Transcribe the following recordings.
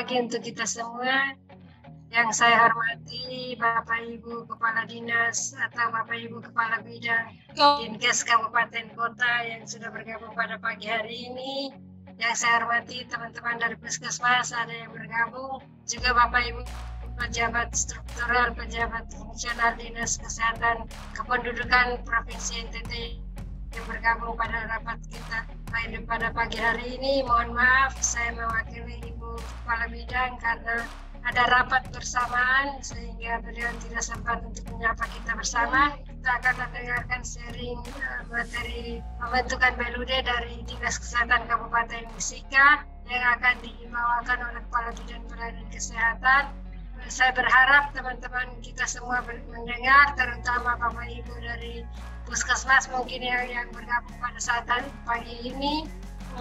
pagi untuk kita semua. Yang saya hormati Bapak Ibu Kepala Dinas atau Bapak Ibu Kepala Bidang Dinkes Kabupaten Kota yang sudah bergabung pada pagi hari ini. Yang saya hormati teman-teman dari Puskesmas ada yang bergabung. Juga Bapak Ibu pejabat struktural, pejabat fungsional Dinas Kesehatan Kependudukan Provinsi NTT yang bergabung pada rapat kita pada pagi hari ini. Mohon maaf, saya mewakili Ibu Kepala Bidang karena ada rapat bersamaan sehingga beliau tidak sempat untuk menyapa kita bersama. Kita akan mendengarkan sharing materi pembentukan BLUD dari Dinas Kesehatan Kabupaten Sika yang akan dibawakan oleh Kepala Bidang Pelayanan Kesehatan. Saya berharap teman-teman kita semua mendengar, terutama Bapak Ibu dari Puskesmas mungkin yang bergabung pada saat pagi ini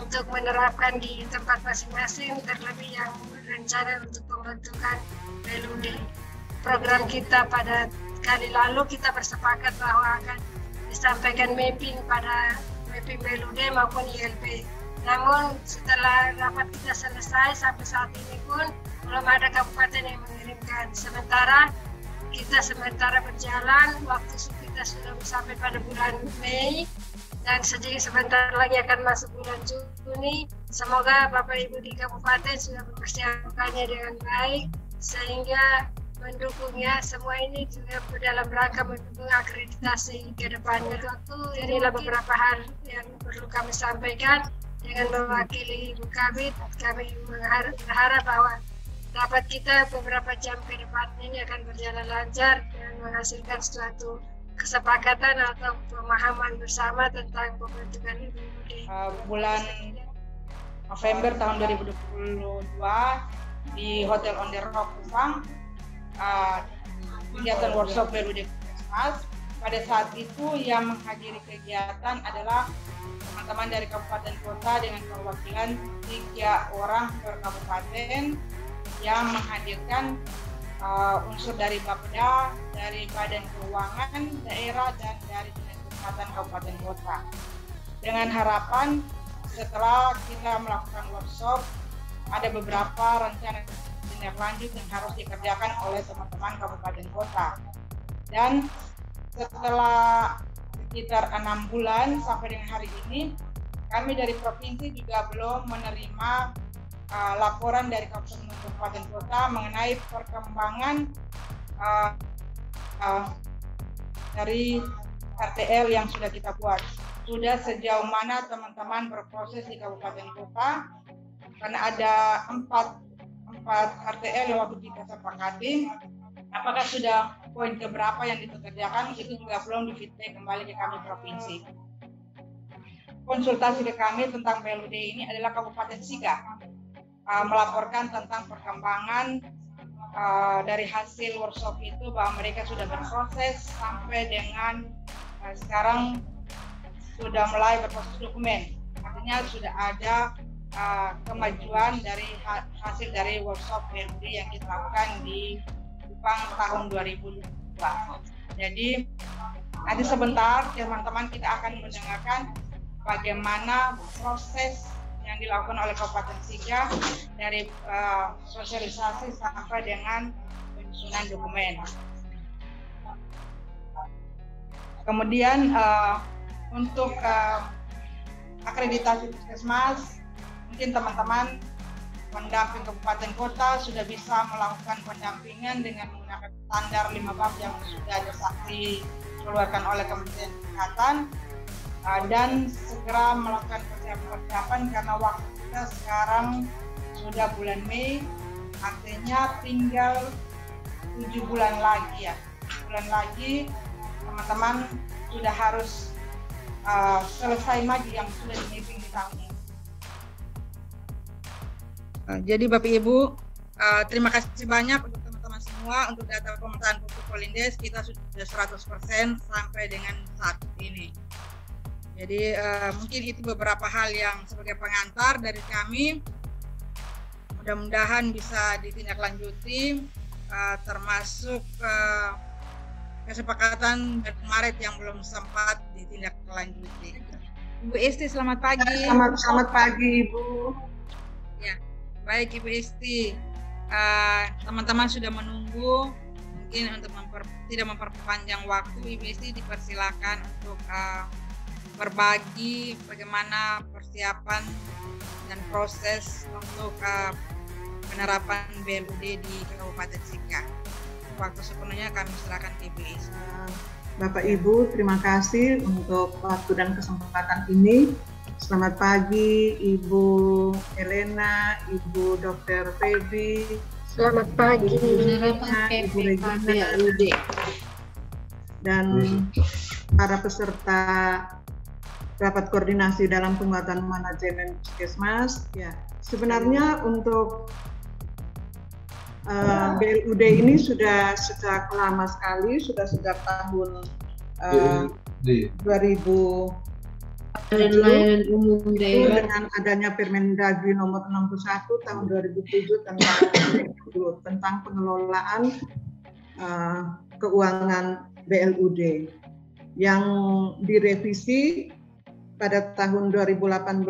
untuk menerapkan di tempat masing-masing, terlebih yang berencana untuk pembentukan BLUD. Program kita pada kali lalu kita bersepakat bahwa akan disampaikan mapping pada mapping BLUD maupun ILP. Namun setelah rapat kita selesai sampai saat ini pun belum ada kabupaten yang mengirimkan. Sementara kita berjalan, waktu kita sudah sampai pada bulan Mei dan sebentar lagi akan masuk bulan Juni. Semoga Bapak Ibu di kabupaten sudah mempersiapkannya dengan baik sehingga mendukungnya. Semua ini juga dalam rangka mendukung akreditasi ke depannya. Inilah beberapa hal yang perlu kami sampaikan. Dengan mewakili Ibu Kabid, kami berharap bahwa rapat kita beberapa jam ke depan ini akan berjalan lancar dan menghasilkan suatu kesepakatan atau pemahaman bersama tentang pembentukan BLUD. Bulan November tahun 2022 di Hotel On The Rock Kupang, kegiatan workshop BLUD Puskesmas. Pada saat itu yang menghadiri kegiatan adalah teman-teman dari kabupaten kota dengan perwakilan 3 orang per kabupaten yang menghadirkan unsur dari Bapeda, dari Badan Keuangan Daerah, dan dari Dinas Kesehatan Kabupaten Kota. Dengan harapan setelah kita melakukan workshop, ada beberapa rencana tindak lanjut yang harus dikerjakan oleh teman-teman Kabupaten Kota. Dan setelah sekitar 6 bulan sampai dengan hari ini, kami dari provinsi juga belum menerima laporan dari kabupaten kota mengenai perkembangan dari RTL yang sudah kita buat. Sudah sejauh mana teman-teman berproses di kabupaten kota, karena ada 4 RTL yang waktu kita sepakati. Apakah sudah poin keberapa yang dikerjakan, itu juga belum di-feedback kembali ke kami provinsi. Konsultasi ke kami tentang BLUD ini adalah Kabupaten Sika melaporkan tentang perkembangan dari hasil workshop itu, bahwa mereka sudah berproses sampai dengan sekarang sudah mulai berproses dokumen. Artinya sudah ada kemajuan dari hasil dari workshop BLUD yang kita lakukan di Kupang tahun 2002. Jadi nanti sebentar teman-teman kita akan mendengarkan bagaimana proses yang dilakukan oleh Kabupaten Sika dari sosialisasi sampai dengan penyusunan dokumen. Kemudian untuk akreditasi puskesmas, mungkin teman-teman pendamping kabupaten kota sudah bisa melakukan pendampingan dengan menggunakan standar 5 bab yang sudah dikeluarkan oleh Kementerian Kesehatan, dan segera melakukan persiapan karena waktu kita sekarang sudah bulan Mei, artinya tinggal 7 bulan lagi ya. 7 bulan lagi teman-teman sudah harus selesai maju yang sudah di-mapping di tahun ini. Jadi Bapak Ibu, terima kasih banyak untuk teman-teman semua untuk data pemetaan pupuk Polindes. Kita sudah 100% sampai dengan saat ini. Jadi mungkin itu beberapa hal yang sebagai pengantar dari kami. Mudah-mudahan bisa ditindaklanjuti, termasuk kesepakatan dan Maret yang belum sempat ditindaklanjuti. Ibu Isti, selamat pagi. Selamat pagi, Ibu. Ya, baik Ibu Isti. teman-teman sudah menunggu, mungkin untuk tidak memperpanjang waktu, Ibu Esti dipersilakan untuk berbagi bagaimana persiapan dan proses untuk penerapan BLUD di Kabupaten Sika. Waktu sepenuhnya kami serahkan ke Ibu Esti. Bapak Ibu, terima kasih untuk waktu dan kesempatan ini. Selamat pagi Ibu Elena, Ibu Dr. Feby. Selamat pagi. Ibu Regina, dan para peserta rapat koordinasi dalam penguatan manajemen Puskesmas. Ya, sebenarnya untuk BLUD ini sudah sejak lama sekali, sudah sejak tahun 2000 layanan umum daerah dengan adanya Permendagri nomor 61 tahun 2007 tentang pengelolaan keuangan BLUD yang direvisi pada tahun 2018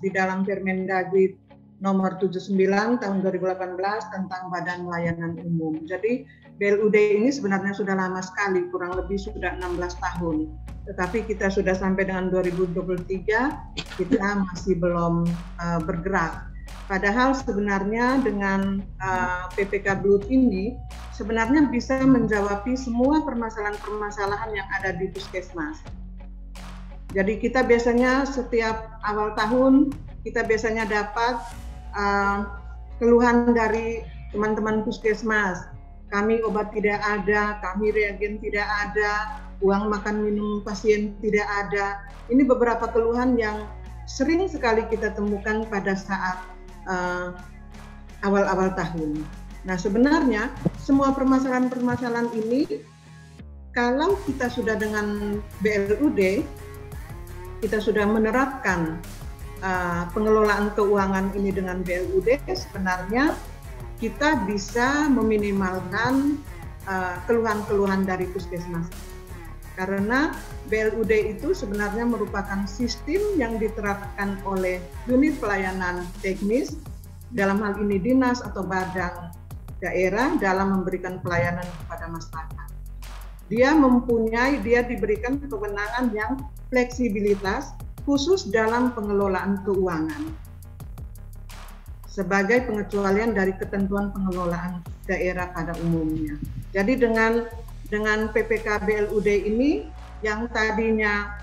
di dalam Permendagri nomor 79 tahun 2018 tentang Badan Layanan Umum. Jadi BLUD ini sebenarnya sudah lama sekali, kurang lebih sudah 16 tahun. Tetapi kita sudah sampai dengan 2023, kita masih belum bergerak. Padahal sebenarnya dengan PPK BLUD ini sebenarnya bisa menjawab semua permasalahan-permasalahan yang ada di Puskesmas. Jadi kita biasanya setiap awal tahun, kita biasanya dapat keluhan dari teman-teman Puskesmas. Kami obat tidak ada, kami reagen tidak ada, uang makan minum pasien tidak ada. Ini beberapa keluhan yang sering sekali kita temukan pada saat awal-awal tahun. Nah, sebenarnya semua permasalahan-permasalahan ini, kalau kita sudah dengan BLUD, kita sudah menerapkan pengelolaan keuangan ini dengan BLUD, sebenarnya kita bisa meminimalkan keluhan-keluhan dari Puskesmas. Karena BLUD itu sebenarnya merupakan sistem yang diterapkan oleh unit pelayanan teknis, dalam hal ini dinas atau badan daerah dalam memberikan pelayanan kepada masyarakat. Dia diberikan kewenangan yang fleksibilitas khusus dalam pengelolaan keuangan sebagai pengecualian dari ketentuan pengelolaan daerah pada umumnya. Jadi dengan PPK BLUD ini yang tadinya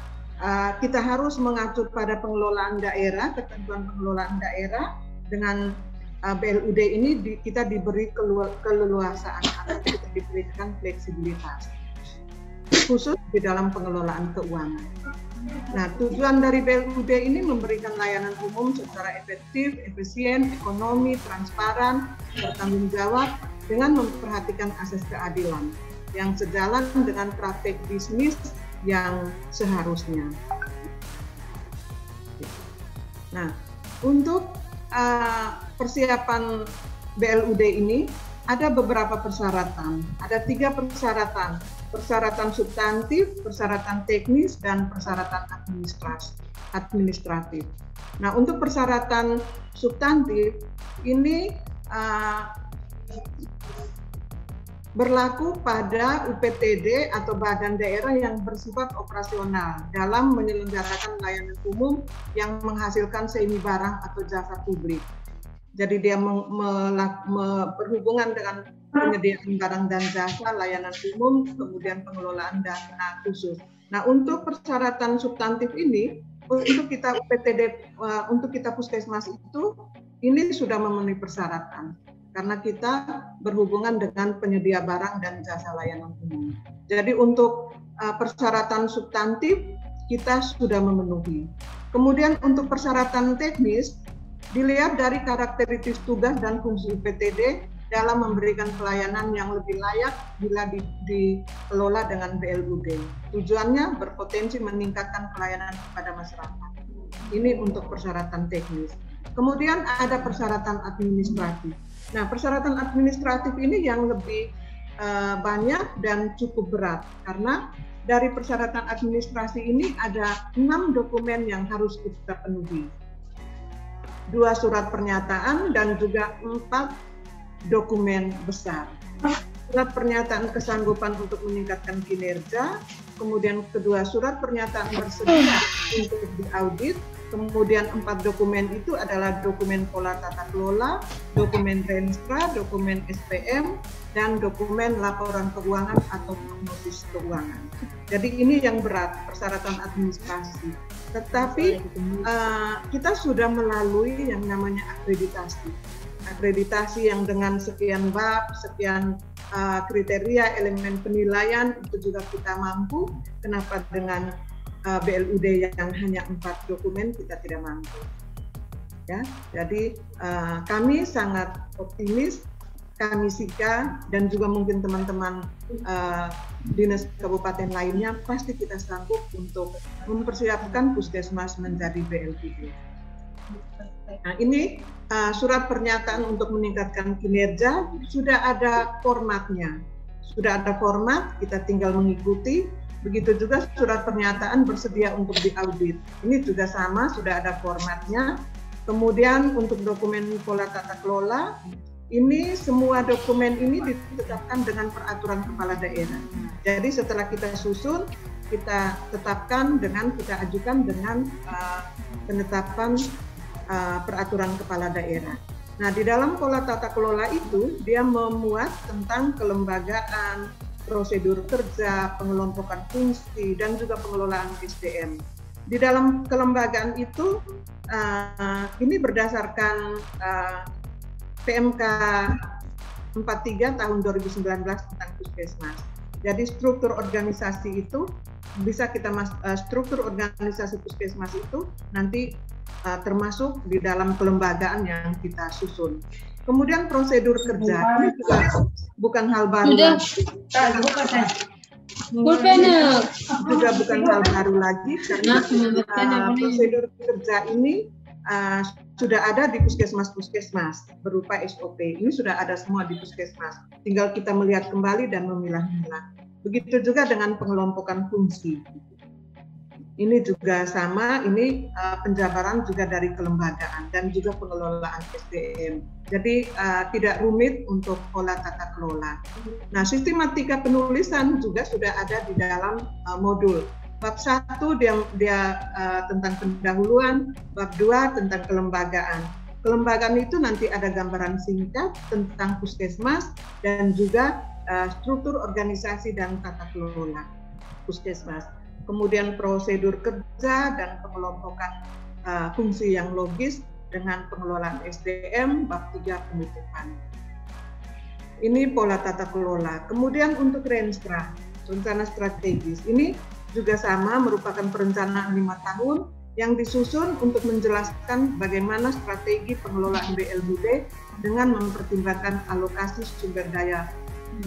kita harus mengacu pada pengelolaan daerah, ketentuan pengelolaan daerah, dengan BLUD ini kita diberi keleluasaan atau kita diberikan fleksibilitas khusus di dalam pengelolaan keuangan. Nah, tujuan dari BLUD ini memberikan layanan umum secara efektif, efisien, ekonomi, transparan, bertanggung jawab dengan memperhatikan asas keadilan yang sejalan dengan praktek bisnis yang seharusnya. Nah, untuk persiapan BLUD ini ada beberapa persyaratan. Ada 3 persyaratan. Persyaratan substantif, persyaratan teknis, dan persyaratan administratif. Nah, untuk persyaratan substantif ini berlaku pada UPTD atau badan daerah yang bersifat operasional dalam menyelenggarakan layanan umum yang menghasilkan semi barang atau jasa publik. Jadi dia berhubungan dengan penyediaan barang dan jasa, layanan umum, kemudian pengelolaan dana khusus. Nah, untuk persyaratan substantif ini, untuk kita UPTD, untuk kita Puskesmas itu, ini sudah memenuhi persyaratan. Karena kita berhubungan dengan penyedia barang dan jasa layanan umum. Jadi untuk persyaratan substantif, kita sudah memenuhi. Kemudian untuk persyaratan teknis, dilihat dari karakteristik tugas dan fungsi UPTD dalam memberikan pelayanan yang lebih layak bila dikelola dengan BLUD. Tujuannya berpotensi meningkatkan pelayanan kepada masyarakat. Ini untuk persyaratan teknis. Kemudian ada persyaratan administratif. Nah, persyaratan administratif ini yang lebih banyak dan cukup berat karena dari persyaratan administrasi ini ada 6 dokumen yang harus kita penuhi. 2 surat pernyataan dan juga 4 dokumen besar. Surat pernyataan kesanggupan untuk meningkatkan kinerja, kemudian kedua surat pernyataan bersedia untuk diaudit, kemudian 4 dokumen itu adalah dokumen pola tata kelola, dokumen Renstra, dokumen SPM, dan dokumen laporan keuangan atau prognosis keuangan. Jadi ini yang berat, persyaratan administrasi. Tetapi kita sudah melalui yang namanya akreditasi. Akreditasi yang dengan sekian bab, sekian kriteria, elemen penilaian, itu juga kita mampu. Kenapa dengan BLUD yang hanya 4 dokumen kita tidak mampu? Ya, jadi kami sangat optimis, kami SIKA dan juga mungkin teman-teman dinas kabupaten lainnya pasti kita sanggup untuk mempersiapkan puskesmas menjadi BLUD. Nah, ini surat pernyataan untuk meningkatkan kinerja sudah ada formatnya, sudah ada format, kita tinggal mengikuti. Begitu juga surat pernyataan bersedia untuk diaudit, ini juga sama, sudah ada formatnya. Kemudian untuk dokumen pola tata kelola, ini semua dokumen ini ditetapkan dengan peraturan kepala daerah. Jadi setelah kita susun, kita tetapkan dengan kita ajukan dengan penetapan peraturan kepala daerah. Nah, di dalam pola tata kelola itu dia memuat tentang kelembagaan, prosedur kerja, pengelompokan fungsi, dan juga pengelolaan SDM. Di dalam kelembagaan itu ini berdasarkan PMK 43 tahun 2019 tentang puskesmas. Jadi struktur organisasi itu bisa kita struktur organisasi puskesmas itu nanti termasuk di dalam kelembagaan yang kita susun. Kemudian prosedur kerja ini juga bukan hal baru lagi. Juga bukan hal baru lagi karena prosedur kerja ini sudah ada di puskesmas-puskesmas berupa SOP. Ini sudah ada semua di puskesmas. Tinggal kita melihat kembali dan memilah-milah. Begitu juga dengan pengelompokan fungsi. Ini juga sama, ini penjabaran juga dari kelembagaan dan juga pengelolaan SDM. Jadi tidak rumit untuk pola tata kelola. Nah, sistematika penulisan juga sudah ada di dalam modul. Bab 1 dia tentang pendahuluan, bab 2 tentang kelembagaan. Kelembagaan itu nanti ada gambaran singkat tentang puskesmas dan juga struktur organisasi dan tata kelola puskesmas. Kemudian prosedur kerja dan pengelompokan fungsi yang logis dengan pengelolaan SDM, bab 3 penutupan. Ini pola tata kelola. Kemudian untuk Renstra, rencana strategis, ini juga sama, merupakan perencanaan 5 tahun yang disusun untuk menjelaskan bagaimana strategi pengelolaan BLUD dengan mempertimbangkan alokasi sumber daya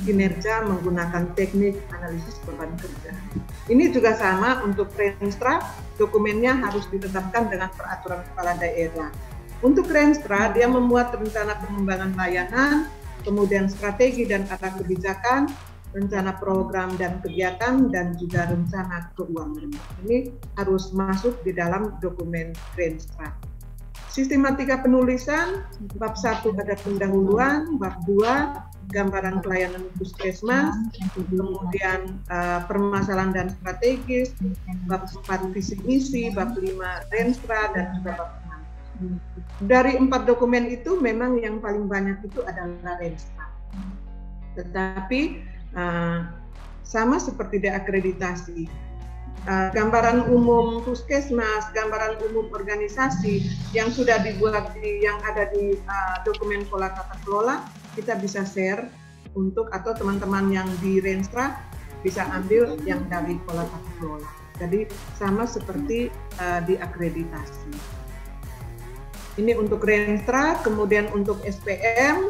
kinerja menggunakan teknik analisis beban kerja. Ini juga sama untuk Renstra, dokumennya harus ditetapkan dengan peraturan kepala daerah. Untuk Renstra, dia memuat rencana pengembangan layanan, kemudian strategi dan arah kebijakan, rencana program dan kegiatan, dan juga rencana keuangan. Ini harus masuk di dalam dokumen Renstra. Sistematika penulisan, bab 1 ada pendahuluan, bab 2 gambaran pelayanan puskesmas, kemudian permasalahan dan strategis, bab 4 visi misi, bab 5 Renstra, dan juga bab 6. Dari 4 dokumen itu memang yang paling banyak itu adalah Renstra. Tetapi sama seperti di akreditasi, gambaran umum puskesmas, gambaran umum organisasi yang sudah dibuat yang ada di dokumen pola tata kelola, kita bisa share untuk atau teman-teman yang di Renstra bisa ambil yang dari pola tata kelola. Jadi sama seperti di akreditasi. Ini untuk Renstra, kemudian untuk SPM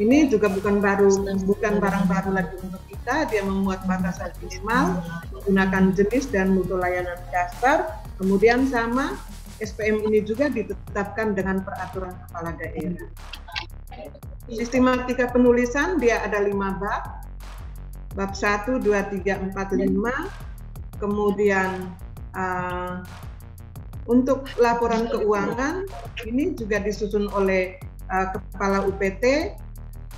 ini juga bukan barang baru lagi untuk kita. Dia memuat batasan minimal, menggunakan jenis dan mutu layanan dasar. Kemudian sama SPM ini juga ditetapkan dengan peraturan kepala daerah. Sistematika penulisan dia ada 5 bab. Bab 1, 2, 3, 4, 5. Kemudian untuk laporan keuangan ini juga disusun oleh Kepala UPT.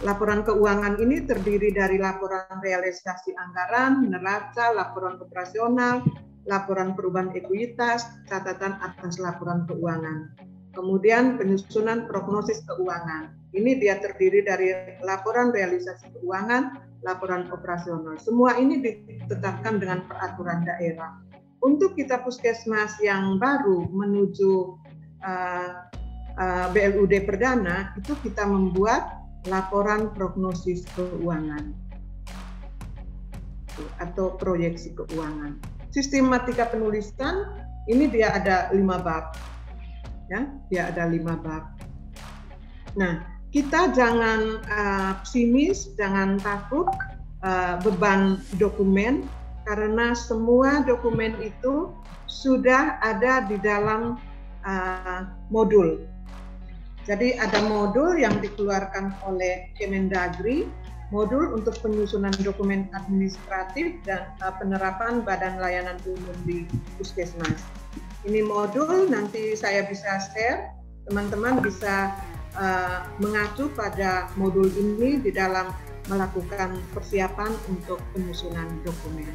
Laporan keuangan ini terdiri dari laporan realisasi anggaran, neraca, laporan operasional, laporan perubahan ekuitas, catatan atas laporan keuangan. Kemudian penyusunan prognosis keuangan. Ini dia terdiri dari laporan realisasi keuangan, laporan operasional. Semua ini ditetapkan dengan peraturan daerah. Untuk kita puskesmas yang baru menuju BLUD perdana, itu kita membuat laporan prognosis keuangan atau proyeksi keuangan. Sistematika penulisan ini dia ada 5 bab, ya, dia ada 5 bab. Nah, kita jangan pesimis, jangan takut beban dokumen, karena semua dokumen itu sudah ada di dalam modul. Jadi ada modul yang dikeluarkan oleh Kemendagri, modul untuk penyusunan dokumen administratif dan penerapan Badan Layanan Umum di Puskesmas. Ini modul nanti saya bisa share, teman-teman bisa mengacu pada modul ini di dalam melakukan persiapan untuk penyusunan dokumen.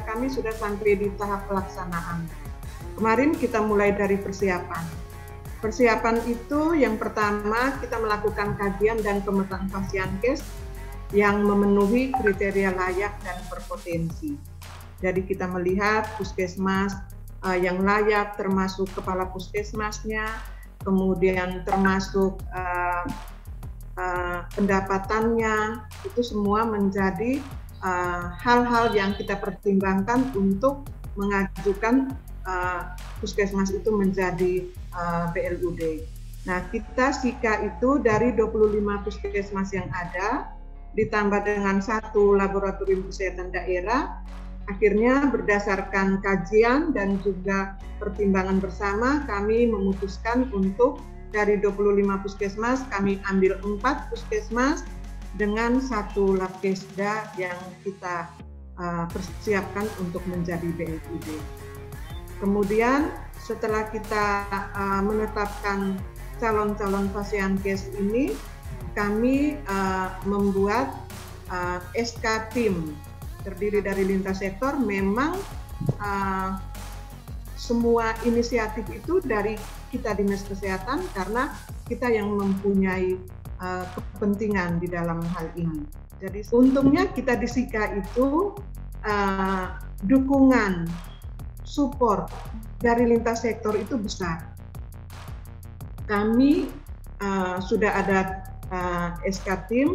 Kami sudah sampai di tahap pelaksanaan. Kemarin kita mulai dari persiapan. Persiapan itu yang pertama kita melakukan kajian dan pemetaan Fasiankes yang memenuhi kriteria layak dan berpotensi. Jadi kita melihat puskesmas yang layak termasuk kepala puskesmasnya, kemudian termasuk pendapatannya, itu semua menjadi hal-hal yang kita pertimbangkan untuk mengajukan puskesmas itu menjadi BLUD. Nah, kita SIKA itu dari 25 puskesmas yang ada, ditambah dengan 1 laboratorium kesehatan daerah, akhirnya berdasarkan kajian dan juga pertimbangan bersama, kami memutuskan untuk dari 25 puskesmas, kami ambil 4 puskesmas dengan 1 labkesda yang kita persiapkan untuk menjadi BLUD. Kemudian setelah kita menetapkan calon-calon Fasiankes ini, kami membuat SK tim terdiri dari lintas sektor. Memang semua inisiatif itu dari kita Dinas Kesehatan karena kita yang mempunyai kepentingan di dalam hal ini. Jadi untungnya kita di SIKA itu dukungan, support dari lintas sektor itu besar. Kami sudah ada SK tim,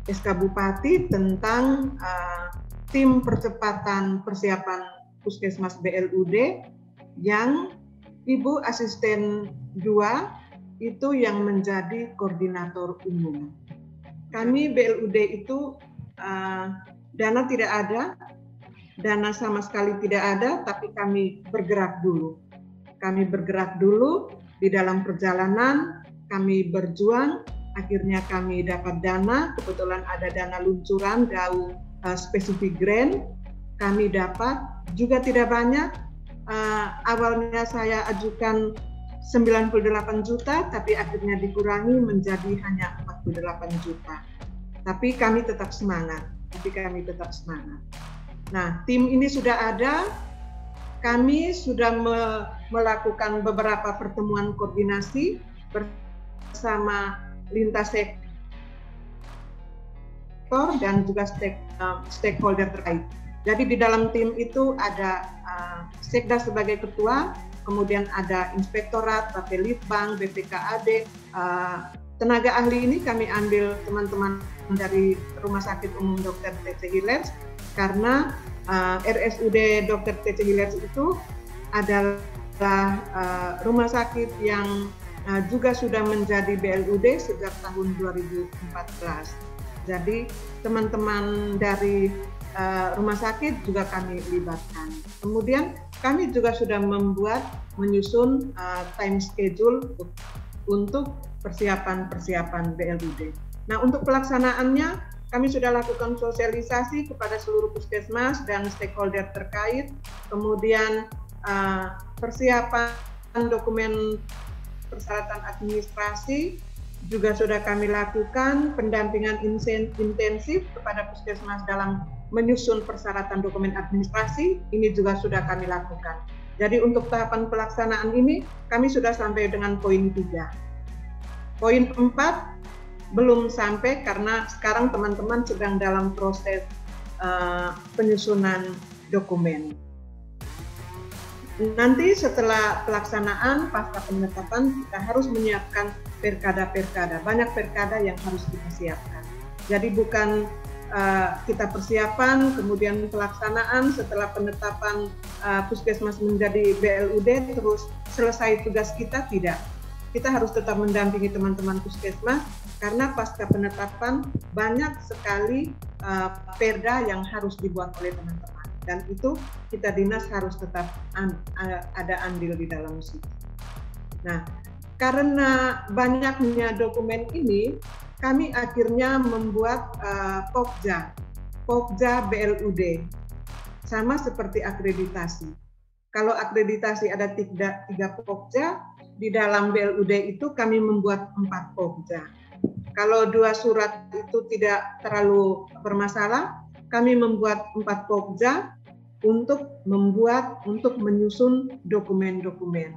SK Bupati tentang tim percepatan persiapan Puskesmas BLUD yang Ibu Asisten 2 itu yang menjadi koordinator umum. Kami BLUD itu dana tidak ada, dana sama sekali tidak ada, tapi kami bergerak dulu. Kami bergerak dulu di dalam perjalanan, kami berjuang, akhirnya kami dapat dana, kebetulan ada dana luncuran, DAU spesifik grant, kami dapat, juga tidak banyak. Awalnya saya ajukan 98 juta, tapi akhirnya dikurangi menjadi hanya 48 juta. Tapi kami tetap semangat, Nah, tim ini sudah ada, kami sudah melakukan beberapa pertemuan koordinasi bersama lintas sektor dan juga stakeholder terkait. Jadi di dalam tim itu ada Sekda sebagai ketua, kemudian ada Inspektorat, Bapelitbang, BPKAD, tenaga ahli ini kami ambil teman-teman dari Rumah Sakit Umum Dr. T.C. Hilers, karena RSUD Dr. T.C. Hilers itu adalah rumah sakit yang juga sudah menjadi BLUD sejak tahun 2014. Jadi teman-teman dari rumah sakit juga kami libatkan. Kemudian kami juga sudah menyusun time schedule untuk persiapan BLUD. Nah, untuk pelaksanaannya kami sudah lakukan sosialisasi kepada seluruh puskesmas dan stakeholder terkait, kemudian persiapan dokumen persyaratan administrasi juga sudah kami lakukan pendampingan intensif kepada puskesmas dalam menyusun persyaratan dokumen administrasi, ini juga sudah kami lakukan. Jadi untuk tahapan pelaksanaan ini kami sudah sampai dengan poin 3. Poin 4 belum sampai karena sekarang teman-teman sedang dalam proses penyusunan dokumen. Nanti setelah pelaksanaan pasca penetapan kita harus menyiapkan perkada-perkada, banyak perkada yang harus kita siapkan. Jadi bukan kita persiapan, kemudian pelaksanaan setelah penetapan puskesmas menjadi BLUD terus selesai tugas kita, tidak. Kita harus tetap mendampingi teman-teman puskesmas karena pasca penetapan banyak sekali perda yang harus dibuat oleh teman-teman. Dan itu kita dinas harus tetap ada andil di dalam situ. Nah, karena banyaknya dokumen ini, kami akhirnya membuat Pokja BLUD, sama seperti akreditasi. Kalau akreditasi ada 3 Pokja, di dalam BLUD itu kami membuat 4 Pokja. Kalau 2 surat itu tidak terlalu bermasalah, kami membuat 4 Pokja untuk menyusun dokumen-dokumen.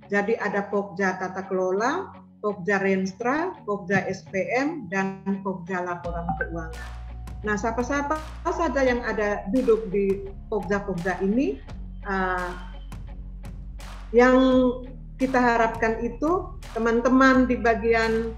Jadi ada Pokja tata kelola, Pokja Renstra, Pokja SPM, dan Pokja laporan keuangan. Nah, siapa-siapa saja yang ada duduk di Pokja-Pokja ini, yang kita harapkan itu teman-teman di bagian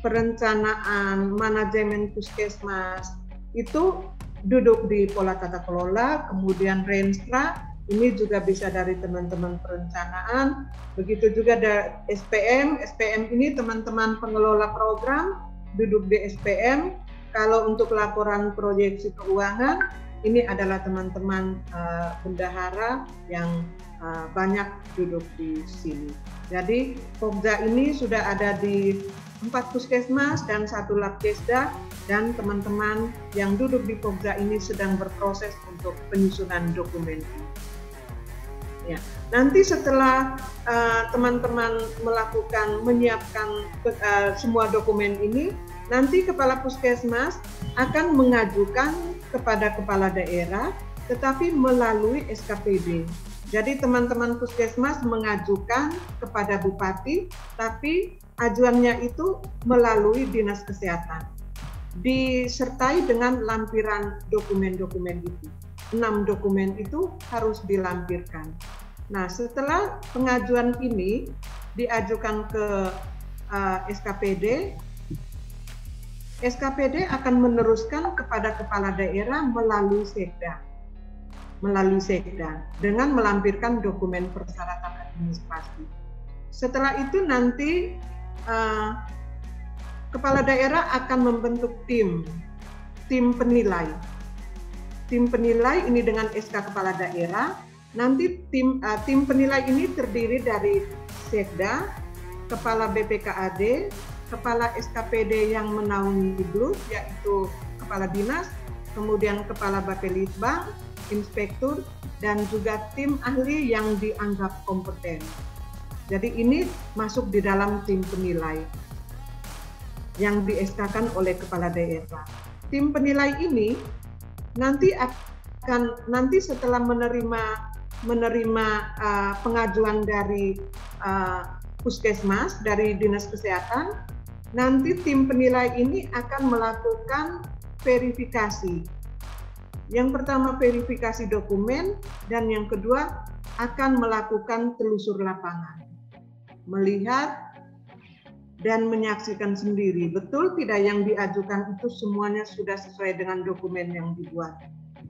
perencanaan, manajemen puskesmas, itu duduk di pola tata kelola, kemudian Renstra, ini juga bisa dari teman-teman perencanaan, begitu juga dari SPM ini teman-teman pengelola program, duduk di SPM, kalau untuk laporan proyeksi keuangan, ini adalah teman-teman bendahara yang banyak duduk di sini. Jadi Pokja ini sudah ada di 4 puskesmas dan 1 labkesda, dan teman-teman yang duduk di Pokja ini sedang berproses untuk penyusunan dokumen ini. Ya, nanti setelah teman-teman menyiapkan semua dokumen ini, nanti kepala puskesmas akan mengajukan kepada kepala daerah, tetapi melalui SKPD. Jadi teman-teman puskesmas mengajukan kepada bupati, tapi ajuannya itu melalui dinas kesehatan. Disertai dengan lampiran dokumen-dokumen itu. 6 dokumen itu harus dilampirkan. Nah, setelah pengajuan ini diajukan ke SKPD, SKPD akan meneruskan kepada kepala daerah melalui sekda dengan melampirkan dokumen persyaratan administrasi. Setelah itu nanti kepala daerah akan membentuk tim penilai. Tim penilai ini dengan SK kepala daerah. Nanti tim penilai ini terdiri dari sekda, kepala BPKAD, kepala SKPD yang menaungi BLUD, yaitu kepala dinas, kemudian kepala Bapelitbang, inspektur, dan juga tim ahli yang dianggap kompeten. Jadi ini masuk di dalam tim penilai yang di-SK-kan oleh kepala daerah. Tim penilai ini nanti setelah menerima pengajuan dari puskesmas, dari dinas kesehatan, nanti tim penilai ini akan melakukan verifikasi. Yang pertama verifikasi dokumen, dan yang kedua akan melakukan telusur lapangan. Melihat dan menyaksikan sendiri, betul tidak yang diajukan itu semuanya sudah sesuai dengan dokumen yang dibuat.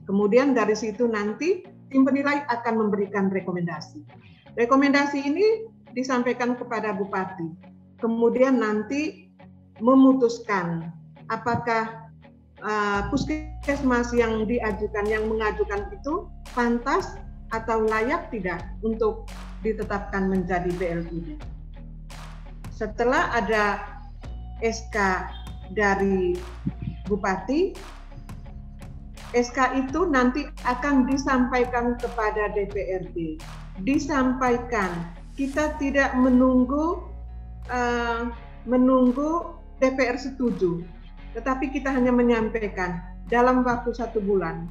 Kemudian dari situ nanti tim penilai akan memberikan rekomendasi. Rekomendasi ini disampaikan kepada bupati. Kemudian nanti memutuskan apakah puskesmas yang mengajukan itu pantas atau layak tidak untuk ditetapkan menjadi BLUD. Setelah ada SK dari bupati, SK itu nanti akan disampaikan kepada DPRD. Disampaikan, kita tidak menunggu menunggu DPR setuju, tetapi kita hanya menyampaikan dalam waktu 1 bulan.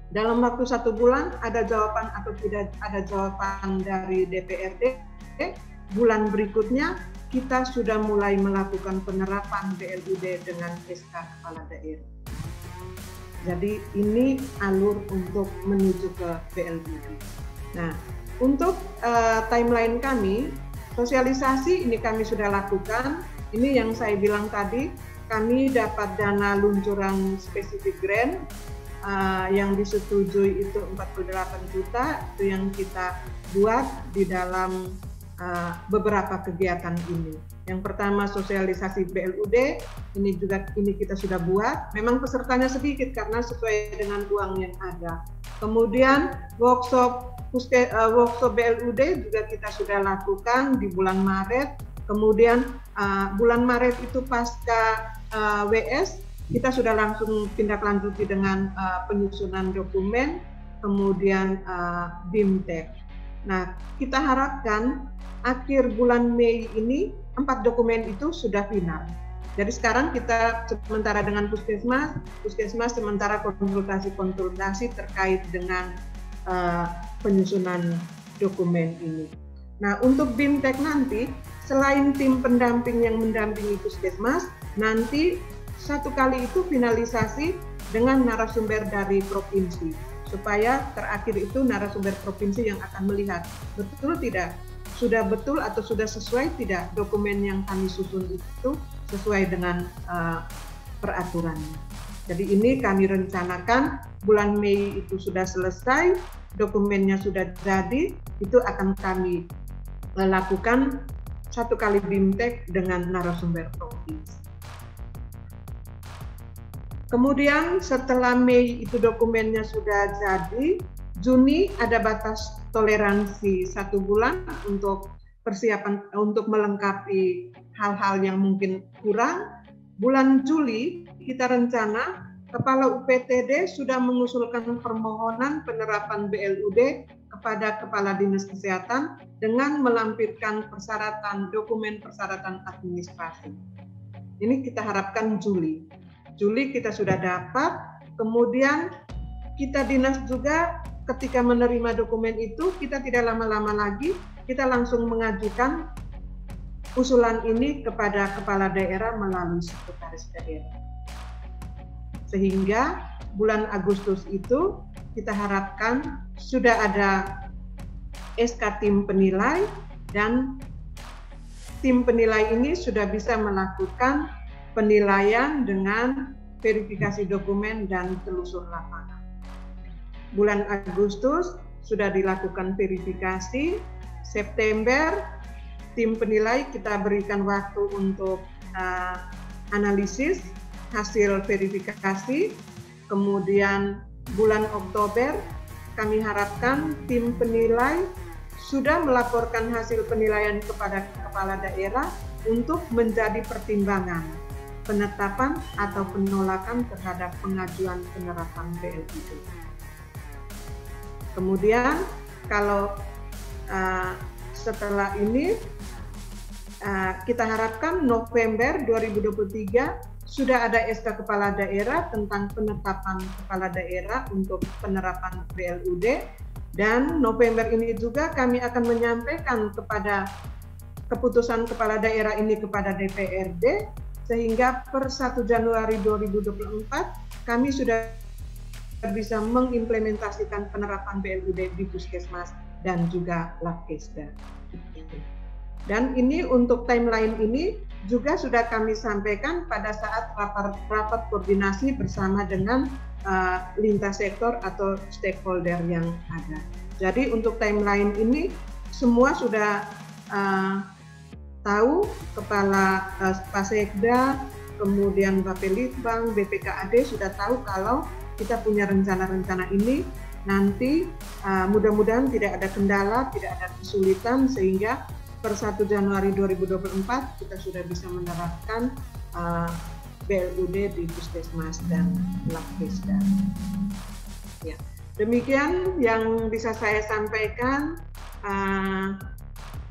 Dalam waktu 1 bulan ada jawaban atau tidak ada jawaban dari DPRD, bulan berikutnya kita sudah mulai melakukan penerapan BLUD dengan SK Kepala Daerah. Jadi ini alur untuk menuju ke BLUD. Nah, untuk timeline kami, sosialisasi ini kami sudah lakukan. Ini yang saya bilang tadi, kami dapat dana luncuran spesifik grant yang disetujui itu 48 juta, itu yang kita buat di dalam beberapa kegiatan ini. Yang pertama sosialisasi BLUD, ini kita sudah buat. Memang pesertanya sedikit karena sesuai dengan uang yang ada. Kemudian workshop BLUD juga kita sudah lakukan di bulan Maret. Kemudian bulan Maret itu pasca WS, kita sudah langsung tindak lanjuti dengan penyusunan dokumen, kemudian BIMTEK. Nah, kita harapkan akhir bulan Mei ini 4 dokumen itu sudah final. Jadi sekarang kita sementara dengan Puskesmas sementara konsultasi terkait dengan penyusunan dokumen ini. Nah, untuk BIMTEK nanti, selain tim pendamping yang mendampingi Puskesmas, nanti 1 kali itu finalisasi dengan narasumber dari provinsi, supaya terakhir itu narasumber provinsi yang akan melihat betul tidak, sudah betul atau sudah sesuai tidak dokumen yang kami susun itu sesuai dengan peraturannya. Jadi ini kami rencanakan bulan Mei itu sudah selesai, dokumennya sudah jadi, itu akan kami lakukan 1 kali BIMTEK dengan narasumber provinsi. Kemudian setelah Mei itu dokumennya sudah jadi, Juni ada batas toleransi 1 bulan untuk persiapan untuk melengkapi hal-hal yang mungkin kurang. Bulan Juli kita rencana Kepala UPTD sudah mengusulkan permohonan penerapan BLUD kepada Kepala Dinas Kesehatan dengan melampirkan dokumen persyaratan administrasi. Ini kita harapkan Juli. Juli kita sudah dapat, kemudian kita dinas juga ketika menerima dokumen itu, kita tidak lama-lama lagi, kita langsung mengajukan usulan ini kepada Kepala Daerah melalui Sekretaris Daerah. Sehingga bulan Agustus itu kita harapkan sudah ada SK tim penilai, dan tim penilai ini sudah bisa melakukan penilaian dengan verifikasi dokumen dan telusur lapangan. Bulan Agustus sudah dilakukan verifikasi, September tim penilai kita berikan waktu untuk analisis hasil verifikasi, kemudian bulan Oktober kami harapkan tim penilai sudah melaporkan hasil penilaian kepada Kepala Daerah untuk menjadi pertimbangan penetapan atau penolakan terhadap pengajuan penerapan BLUD. Kemudian kalau setelah ini kita harapkan November 2023 sudah ada SK Kepala Daerah tentang penetapan Kepala Daerah untuk penerapan BLUD, dan November ini juga kami akan menyampaikan kepada keputusan Kepala Daerah ini kepada DPRD, sehingga per 1 Januari 2024 kami sudah bisa mengimplementasikan penerapan BLUD di Puskesmas dan juga Labkesda. Dan ini untuk timeline ini juga sudah kami sampaikan pada saat rapat koordinasi bersama dengan lintas sektor atau stakeholder yang ada. Jadi untuk timeline ini semua sudah tahu, Kepala Pasekda, kemudian Bapelitbang, BPKAD sudah tahu kalau kita punya rencana-rencana ini. Nanti mudah-mudahan tidak ada kendala, tidak ada kesulitan, sehingga per 1 Januari 2024 kita sudah bisa menerapkan BLUD di Puskesmas dan Labkesda. Ya, demikian yang bisa saya sampaikan.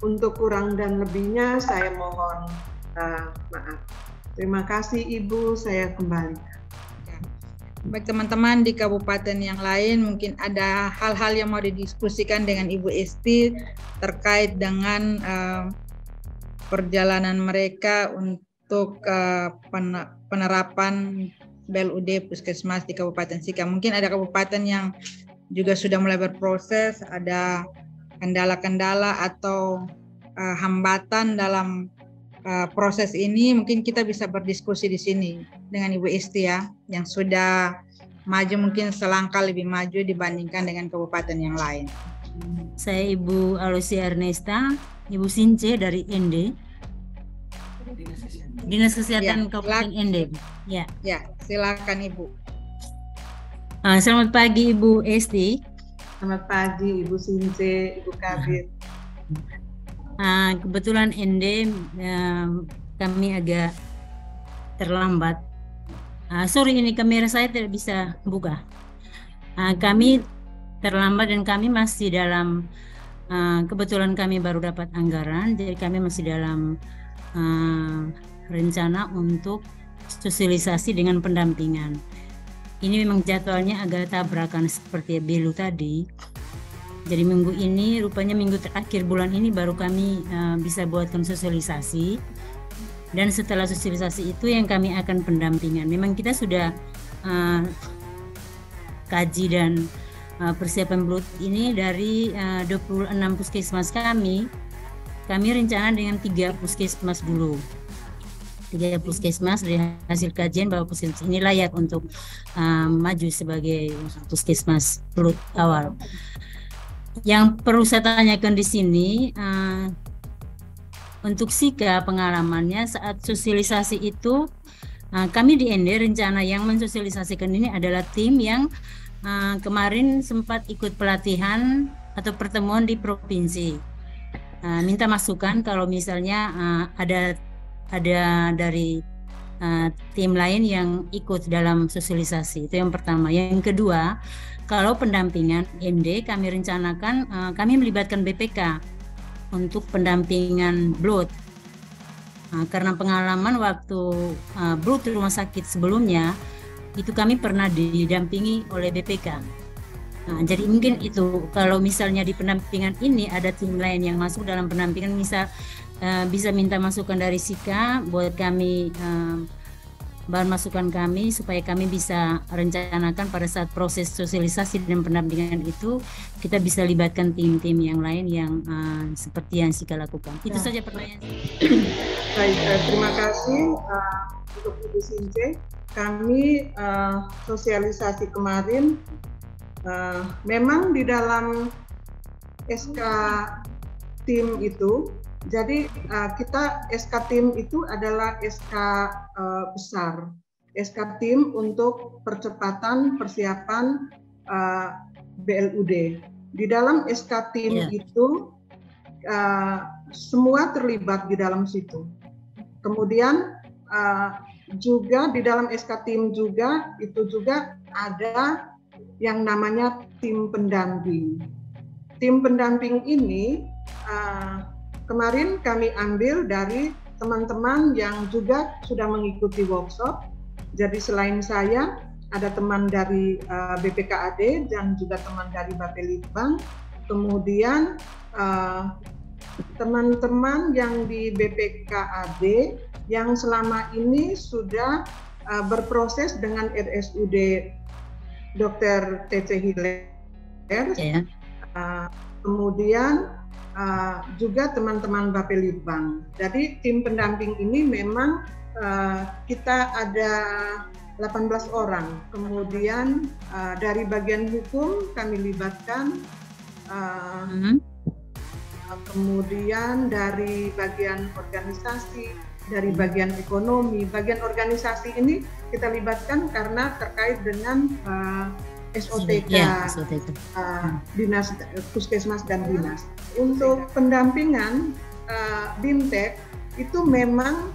Untuk kurang dan lebihnya saya mohon maaf. Terima kasih Ibu, saya kembali. Baik teman-teman di kabupaten yang lain, mungkin ada hal-hal yang mau didiskusikan dengan Ibu Esti terkait dengan perjalanan mereka untuk penerapan BLUD Puskesmas di Kabupaten Sika. Mungkin ada kabupaten yang juga sudah mulai berproses, ada kendala-kendala atau hambatan dalam proses ini. Mungkin kita bisa berdiskusi di sini dengan Ibu Esti ya, yang sudah maju mungkin selangkah lebih maju dibandingkan dengan kabupaten yang lain. Saya Ibu Aloysia Ernesta, Ibu Since dari ND, Dinas Kesehatan Kabupaten ND. Ya, silakan Ibu. Selamat pagi Ibu Esti. Selamat pagi Ibu Since, Ibu Kabir. Kebetulan ND kami agak terlambat. Sorry, ini kamera saya tidak bisa buka. Kami terlambat dan kami masih dalam kebetulan kami baru dapat anggaran, jadi kami masih dalam rencana untuk sosialisasi dengan pendampingan. Ini memang jadwalnya agak tabrakan seperti Belu tadi. Jadi minggu ini, rupanya minggu terakhir bulan ini baru kami bisa buatkan sosialisasi. Dan setelah sosialisasi itu yang kami akan pendampingan. Memang kita sudah kaji dan persiapan BLUD ini dari 26 puskesmas kami. Kami rencana dengan 3 puskesmas dulu. 3 puskesmas dari hasil kajian bahwa puskesmas ini layak untuk maju sebagai puskesmas BLUD awal. Yang perlu saya tanyakan di sini, untuk Sika pengalamannya saat sosialisasi itu, kami di ND rencana yang mensosialisasikan ini adalah tim yang kemarin sempat ikut pelatihan atau pertemuan di provinsi. Minta masukan kalau misalnya ada dari tim lain yang ikut dalam sosialisasi. Itu yang pertama. Yang kedua, kalau pendampingan ND kami rencanakan kami melibatkan BPK untuk pendampingan BLUD. Karena pengalaman waktu BLUD rumah sakit sebelumnya itu kami pernah didampingi oleh BPK. Jadi mungkin itu kalau misalnya di pendampingan ini ada tim lain yang masuk dalam pendampingan, bisa minta masukan dari Sika buat kami, bahan masukan kami supaya kami bisa rencanakan pada saat proses sosialisasi dan pendampingan itu kita bisa libatkan tim-tim yang lain yang seperti yang Sika lakukan. Itu saja pertanyaan. Baik, terima kasih untuk Ibu Since. Kami sosialisasi kemarin memang di dalam SK tim itu, jadi kita SK tim itu adalah SK besar, SK tim untuk percepatan persiapan BLUD. Di dalam SK tim itu semua terlibat di dalam situ. Kemudian juga di dalam SK tim juga itu juga ada yang namanya tim pendamping. Tim pendamping ini kemarin kami ambil dari teman-teman yang juga sudah mengikuti workshop. Jadi selain saya, ada teman dari BPKAD dan juga teman dari Bapelitbang. Kemudian teman-teman yang di BPKAD yang selama ini sudah berproses dengan RSUD Dr. TC Hiler, kemudian juga teman-teman Bapelitbang. Jadi tim pendamping ini memang kita ada 18 orang. Kemudian dari bagian hukum kami libatkan, kemudian dari bagian organisasi, dari bagian ekonomi, bagian organisasi ini kita libatkan karena terkait dengan SOTK, dinas puskesmas dan dinas. Untuk pendampingan BIMTEK itu memang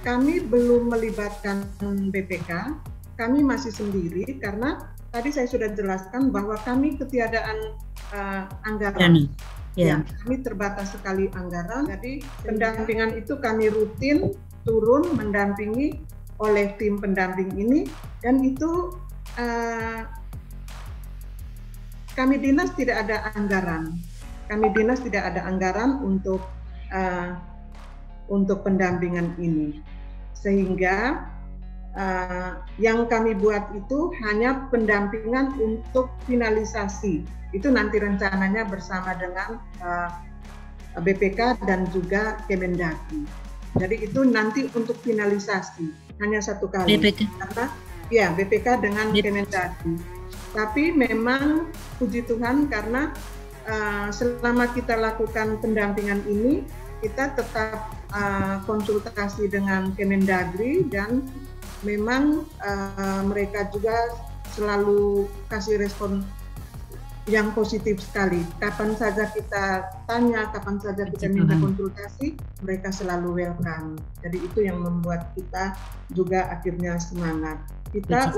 kami belum melibatkan BPK, kami masih sendiri karena tadi saya sudah jelaskan bahwa kami ketiadaan anggaran. Ya. Kami terbatas sekali anggaran, jadi pendampingan itu kami rutin turun mendampingi oleh tim pendamping ini, dan itu kami dinas tidak ada anggaran. Kami dinas tidak ada anggaran untuk pendampingan ini, sehingga yang kami buat itu hanya pendampingan untuk finalisasi. Itu nanti rencananya bersama dengan BPK dan juga Kemendagri. Jadi itu nanti untuk finalisasi hanya satu kali. BPK. Karena ya BPK dengan Kemendagri. Tapi memang puji Tuhan karena selama kita lakukan pendampingan ini, kita tetap konsultasi dengan Kemendagri, dan memang mereka juga selalu kasih respon yang positif sekali. Kapan saja kita tanya, kapan saja kita minta konsultasi, mereka selalu welcome. Jadi itu yang membuat kita juga akhirnya semangat. Kita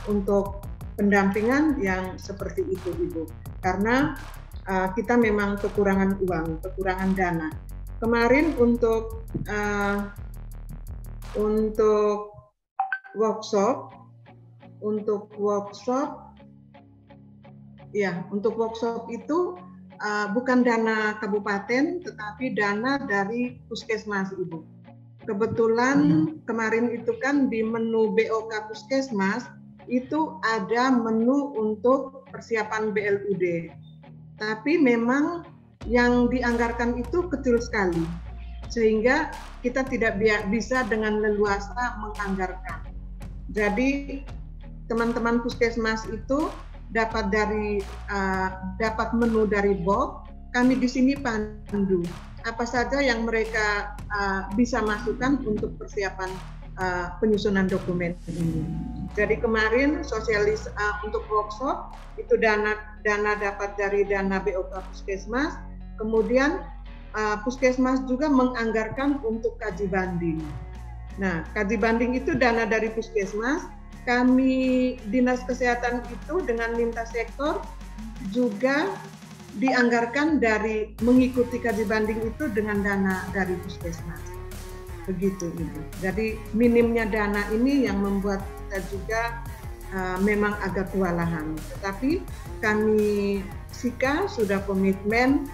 untuk pendampingan yang seperti itu, Ibu. Karena kita memang kekurangan uang, kekurangan dana. Kemarin untuk workshop itu bukan dana kabupaten, tetapi dana dari puskesmas, Ibu. Kebetulan kemarin itu kan di menu BOK puskesmas itu ada menu untuk persiapan BLUD. Tapi memang yang dianggarkan itu kecil sekali, sehingga kita tidak bisa dengan leluasa menganggarkan. Jadi teman-teman puskesmas itu dapat menu dari BOK, kami di sini pandu apa saja yang mereka bisa masukkan untuk persiapan penyusunan dokumen ini. Jadi kemarin untuk workshop itu dana dapat dari dana BOK puskesmas, kemudian puskesmas juga menganggarkan untuk kaji banding. Nah, kaji banding itu dana dari puskesmas. Kami dinas kesehatan itu dengan lintas sektor juga dianggarkan dari mengikuti kaji banding itu dengan dana dari puskesmas. Begitu, Ibu. Jadi minimnya dana ini yang membuat kita juga memang agak kewalahan. Tetapi kami Sika sudah komitmen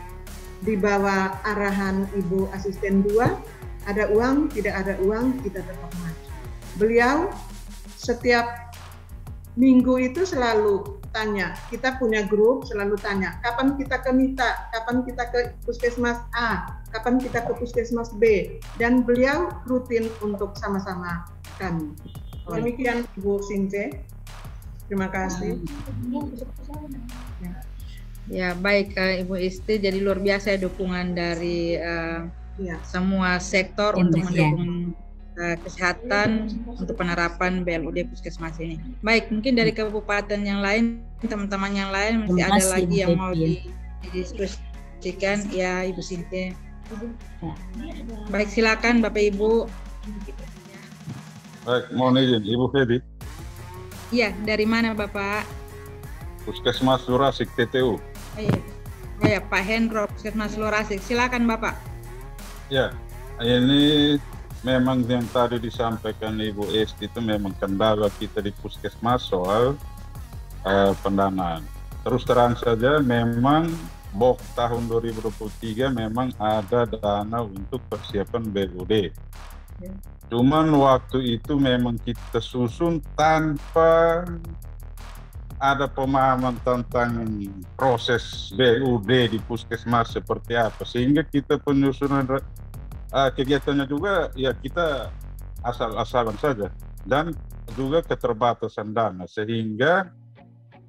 di bawah arahan Ibu Asisten 2, ada uang, tidak ada uang, kita tetap maju. Beliau setiap minggu itu selalu tanya, kita punya grup, selalu tanya, kapan kita ke MITA, kapan kita ke puskesmas A, kapan kita ke puskesmas B, dan beliau rutin untuk sama-sama kami. Demikian Ibu Since, terima kasih. Ya, baik Ibu Isti, jadi luar biasa dukungan dari semua sektor untuk mendukung kesehatan untuk penerapan BLUD puskesmas ini. Baik, mungkin dari kabupaten yang lain, teman-teman yang lain masih ada lagi yang mau didiskusikan, ya Ibu Sinte. Baik, silakan Bapak Ibu. Baik, mohon izin Ibu Feby. Iya, dari mana Bapak? Puskesmas Lurasik TTU. Oh ya, Pak Hendro, Puskesmas Lurasik. Silakan Bapak. Ya, ini memang yang tadi disampaikan Ibu Esti itu memang kendala kita di puskesmas soal pendanaan. Terus terang saja memang BOK tahun 2023 memang ada dana untuk persiapan BLUD. Cuman waktu itu memang kita susun tanpa ada pemahaman tentang proses BLUD di puskesmas seperti apa, sehingga kita penyusunan kegiatannya juga ya kita asal-asalan saja, dan juga keterbatasan dana, sehingga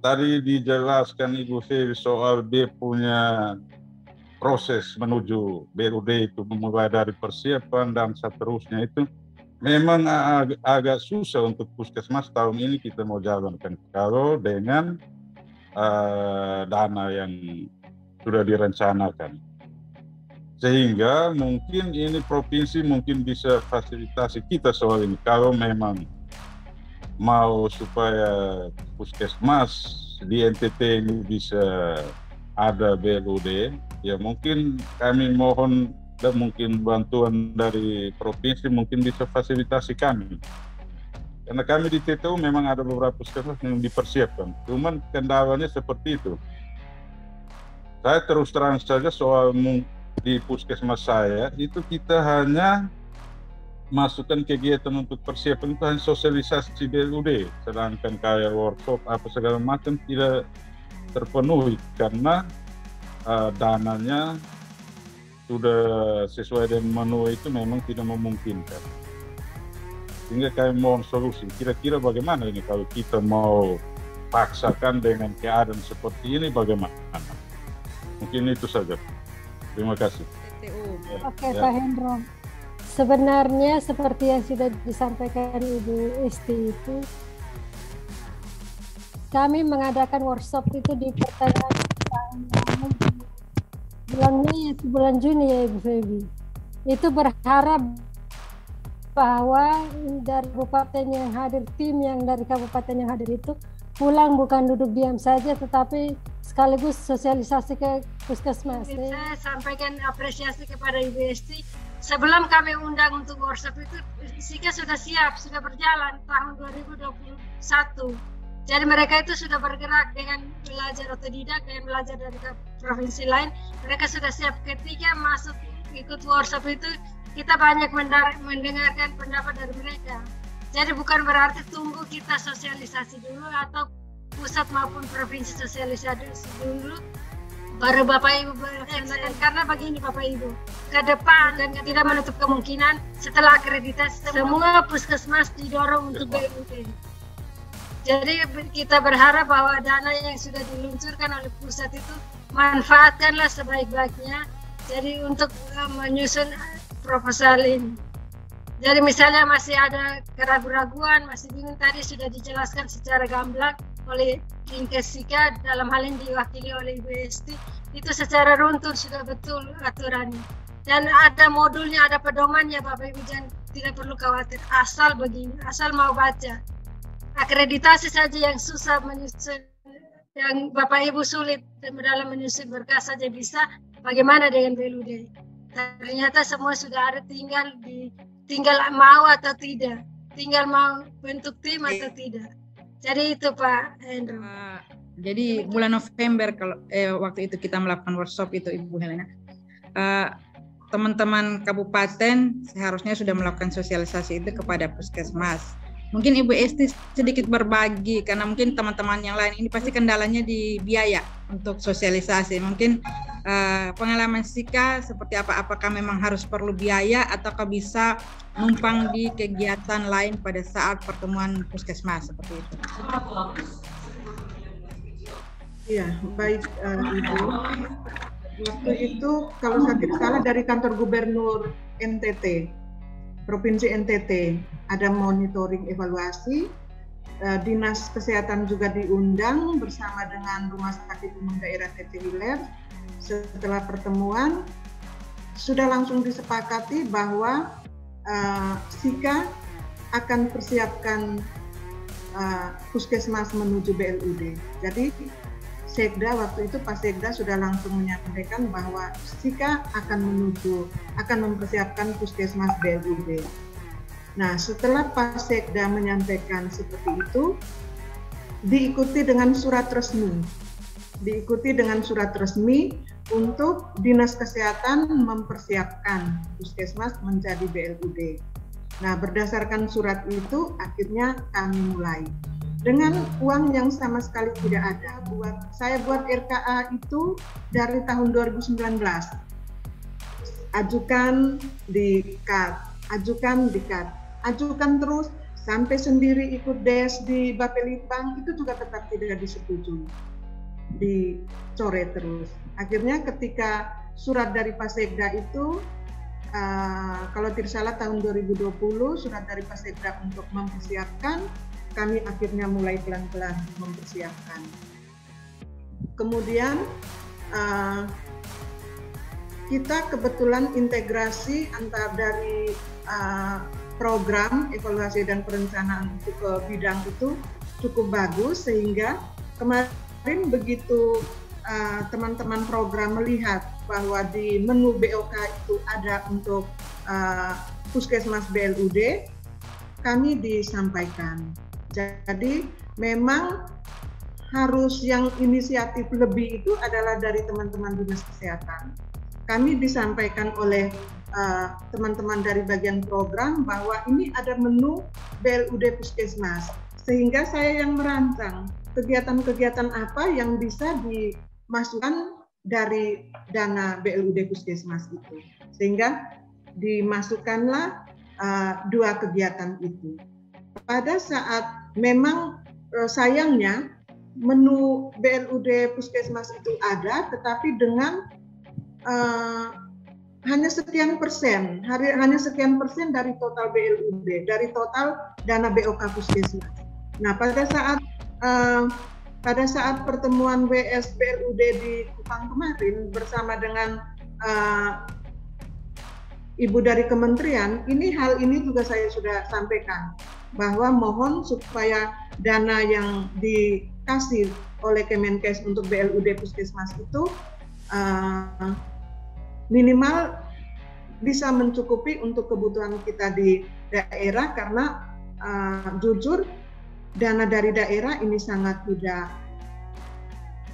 tadi dijelaskan Ibu Feby soal dia punya proses menuju BLUD itu memulai dari persiapan dan seterusnya, itu memang agak susah untuk puskesmas tahun ini kita mau jalankan kalau dengan dana yang sudah direncanakan. Sehingga mungkin ini provinsi mungkin bisa fasilitasi kita soal ini kalau memang mau supaya puskesmas di NTT ini bisa ada BLUD, ya mungkin kami mohon dan mungkin bantuan dari provinsi mungkin bisa fasilitasi kami. Karena kami di TTU memang ada beberapa puskesmas yang dipersiapkan, cuman kendalanya seperti itu. Saya terus terang saja soal di puskesmas saya, itu kita hanya masukkan kegiatan untuk persiapan itu hanya sosialisasi BLUD, sedangkan kayak workshop apa segala macam tidak terpenuhi karena dananya sudah sesuai dengan menu itu memang tidak memungkinkan. Sehingga kami mohon solusi. Kira-kira bagaimana ini kalau kita mau paksakan dengan keadaan seperti ini bagaimana? Mungkin itu saja. Terima kasih. Oke, Pak Hendro. Sebenarnya seperti yang sudah disampaikan Ibu Esti itu, kami mengadakan workshop itu di pertengahan bulan Mei atau bulan Juni ya Ibu Febi. Itu berharap bahwa dari kabupaten yang hadir, tim yang dari kabupaten yang hadir itu pulang bukan duduk diam saja, tetapi sekaligus sosialisasi ke puskesmas. Saya sampaikan apresiasi kepada Ibu Esti. Sebelum kami undang untuk workshop itu, SIKA sudah siap, sudah berjalan tahun 2021. Jadi mereka itu sudah bergerak dengan belajar otodidak dan belajar dari provinsi lain. Mereka sudah siap. Ketika masuk ikut workshop itu, kita banyak mendengarkan pendapat dari mereka. Jadi bukan berarti tunggu kita sosialisasi dulu atau pusat maupun provinsi sosialisasi dulu, baru Bapak Ibu berlaksanakan. Karena begini Bapak Ibu, ke depan dan tidak menutup kemungkinan setelah akreditasi semua puskesmas didorong untuk BLUD. Jadi kita berharap bahwa dana yang sudah diluncurkan oleh pusat itu manfaatkanlah sebaik-baiknya. Jadi untuk menyusun proposal ini. Jadi misalnya masih ada keraguan-raguan, masih bingung, tadi sudah dijelaskan secara gamblang oleh Dinkes SIKA, dalam hal ini diwakili oleh Ibu Esti, itu secara runtun sudah betul aturannya. Dan ada modulnya, ada pedomannya Bapak Ibu, jangan tidak perlu khawatir, asal begini, asal mau baca. Akreditasi saja yang susah menyusun, yang Bapak Ibu sulit dalam menyusun berkas saja bisa, bagaimana dengan BLUD? Ternyata semua sudah ada, tinggal mau atau tidak, tinggal mau bentuk tim atau tidak. Jadi itu Pak Hendro. Jadi bulan November kalau waktu itu kita melakukan workshop itu Ibu Helena, teman-teman kabupaten seharusnya sudah melakukan sosialisasi itu kepada puskesmas. Mungkin Ibu Esti sedikit berbagi karena mungkin teman-teman yang lain ini pasti kendalanya di biaya untuk sosialisasi. Mungkin pengalaman SIKA seperti apa? Apakah memang harus perlu biaya ataukah bisa numpang di kegiatan lain pada saat pertemuan puskesmas seperti itu? Iya, baik Ibu. Waktu itu kalau saya tidak salah dari kantor gubernur NTT, Provinsi NTT, ada monitoring evaluasi, Dinas Kesehatan juga diundang bersama dengan Rumah Sakit Umum Daerah TT Hilir. Setelah pertemuan, sudah langsung disepakati bahwa SIKA akan persiapkan puskesmas menuju BLUD. Jadi Sekda waktu itu Pak Sekda sudah langsung menyampaikan bahwa SIKA akan mempersiapkan puskesmas BLUD. Nah, setelah Pak Sekda menyampaikan seperti itu, diikuti dengan surat resmi untuk Dinas Kesehatan mempersiapkan puskesmas menjadi BLUD. Nah, berdasarkan surat itu akhirnya kami mulai. Dengan uang yang sama sekali tidak ada. Saya buat RKA itu dari tahun 2019. Ajukan di cut, ajukan terus sampai sendiri ikut des di Bapelitbang itu juga tetap tidak disetujui. Dicoret terus. Akhirnya ketika surat dari Pak Sekda itu kalau tidak salah tahun 2020 surat dari Pak Sekda untuk mempersiapkan, kami akhirnya mulai pelan-pelan mempersiapkan. Kemudian kita kebetulan integrasi antara dari program evaluasi dan perencanaan untuk ke bidang itu cukup bagus, sehingga kemarin begitu teman-teman program melihat bahwa di menu BOK itu ada untuk Puskesmas BLUD, kami disampaikan. Jadi memang harus yang inisiatif lebih itu adalah dari teman-teman dinas kesehatan. Kami disampaikan oleh teman-teman dari bagian program bahwa ini ada menu BLUD Puskesmas, sehingga saya yang merancang kegiatan-kegiatan apa yang bisa dimasukkan dari dana BLUD Puskesmas itu, sehingga dimasukkanlah 2 kegiatan itu. Pada saat memang sayangnya menu BLUD Puskesmas itu ada, tetapi dengan hanya sekian persen dari total BLUD, dari total dana BOK Puskesmas. Nah, pada saat pertemuan WS BLUD di Kupang kemarin bersama dengan Ibu dari Kementerian, hal ini juga saya sudah sampaikan bahwa mohon supaya dana yang dikasih oleh Kemenkes untuk BLUD Puskesmas itu minimal bisa mencukupi untuk kebutuhan kita di daerah, karena jujur dana dari daerah ini sangat tidak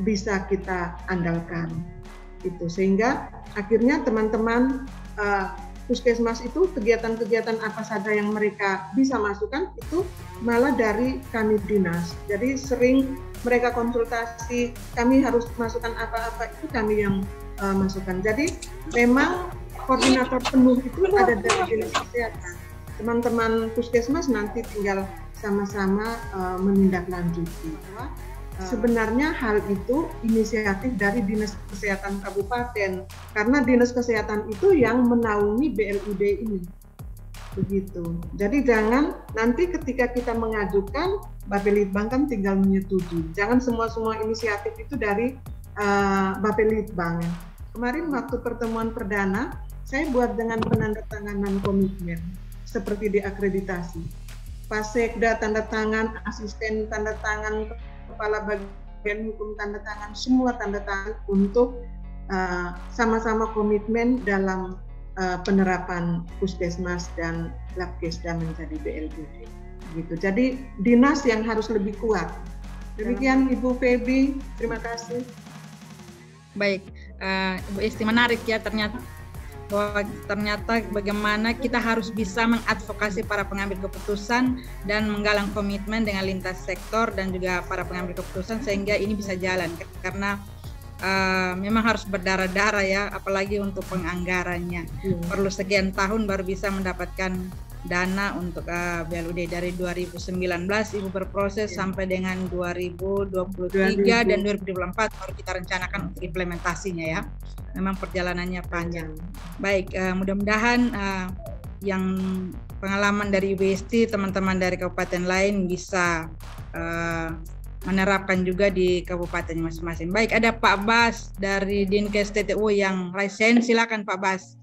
bisa kita andalkan itu, sehingga akhirnya teman-teman Puskesmas itu kegiatan-kegiatan apa saja yang mereka bisa masukkan itu malah dari kami dinas. Jadi sering mereka konsultasi, kami harus masukkan apa-apa itu kami yang masukkan. Jadi memang koordinator penuh itu ada dari dinas kesehatan. Teman-teman Puskesmas nanti tinggal sama-sama menindaklanjuti. Sebenarnya hal itu inisiatif dari Dinas Kesehatan Kabupaten, karena Dinas Kesehatan itu yang menaungi BLUD ini. Begitu. Jadi jangan nanti ketika kita mengajukan, Bapelitbang kan tinggal menyetujui. Jangan semua inisiatif itu dari Bapelitbang. Kemarin waktu pertemuan perdana, saya buat dengan penandatanganan komitmen seperti diakreditasi. Pasekda tanda tangan, asisten tanda tangan, kepala bagian hukum tanda tangan, semua tanda tangan untuk sama-sama komitmen dalam penerapan Puskesmas dan Labkesda menjadi BLUD. Gitu. Jadi dinas yang harus lebih kuat. Demikian Ibu Febi, terima kasih. Baik, Ibu Esti, menarik ya ternyata bagaimana kita harus bisa mengadvokasi para pengambil keputusan dan menggalang komitmen dengan lintas sektor dan juga para pengambil keputusan sehingga ini bisa jalan, karena memang harus berdarah-darah ya, apalagi untuk penganggarannya. Perlu sekian tahun baru bisa mendapatkan dana untuk BLUD. Dari 2019 Ibu berproses sampai dengan 2023 dan 2024 baru kita rencanakan untuk implementasinya ya. Memang perjalanannya panjang. Baik, mudah-mudahan yang pengalaman dari UBST, teman-teman dari kabupaten lain bisa menerapkan juga di kabupaten masing-masing. Baik, ada Pak Bas dari Dinkes TTU yang raise hand. Silakan Pak Bas.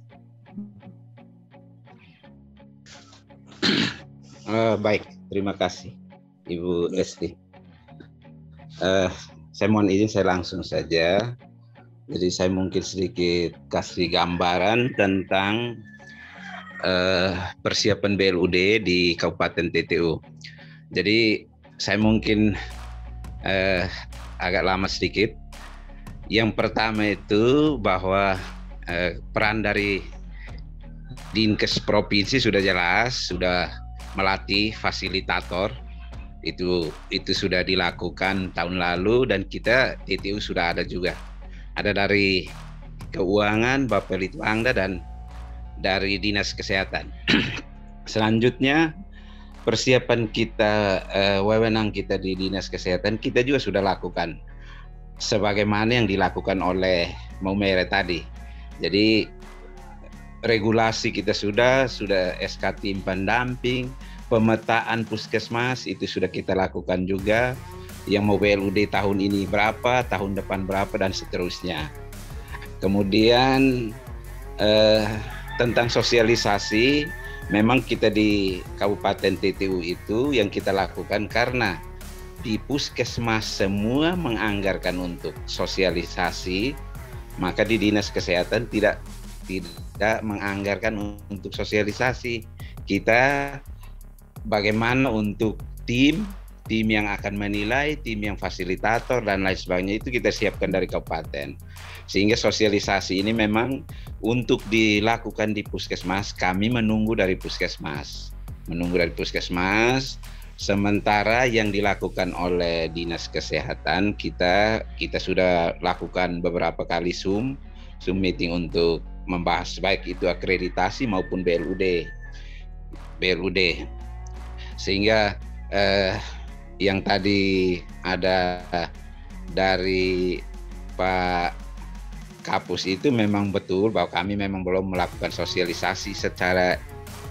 Baik, terima kasih Ibu Esti. Saya mohon izin, saya langsung saja. Jadi saya mungkin sedikit kasih gambaran tentang persiapan BLUD di Kabupaten TTU. Jadi saya mungkin agak lama sedikit. Yang pertama itu bahwa peran dari Dinkes Provinsi sudah jelas, sudah melatih fasilitator. Itu sudah dilakukan tahun lalu dan kita TTU sudah ada juga. Ada dari Keuangan, Bapelitbangda dan dari Dinas Kesehatan. Selanjutnya persiapan kita, wewenang kita di Dinas Kesehatan kita juga sudah lakukan sebagaimana yang dilakukan oleh Maumere tadi. Jadi regulasi kita sudah SK tim pendamping, pemetaan puskesmas itu sudah kita lakukan juga. Yang mau BLUD tahun ini berapa, tahun depan berapa, dan seterusnya. Kemudian tentang sosialisasi, memang kita di Kabupaten TTU itu yang kita lakukan karena di puskesmas semua menganggarkan untuk sosialisasi, maka di Dinas Kesehatan tidak menganggarkan untuk sosialisasi. Kita bagaimana untuk tim yang akan menilai, tim yang fasilitator dan lain sebagainya itu kita siapkan dari kabupaten. Sehingga sosialisasi ini memang untuk dilakukan di puskesmas, kami menunggu dari puskesmas. Sementara yang dilakukan oleh Dinas Kesehatan, kita sudah lakukan beberapa kali Zoom meeting untuk membahas baik itu akreditasi maupun BLUD. Sehingga yang tadi ada dari Pak Kapus itu memang betul bahwa kami memang belum melakukan sosialisasi secara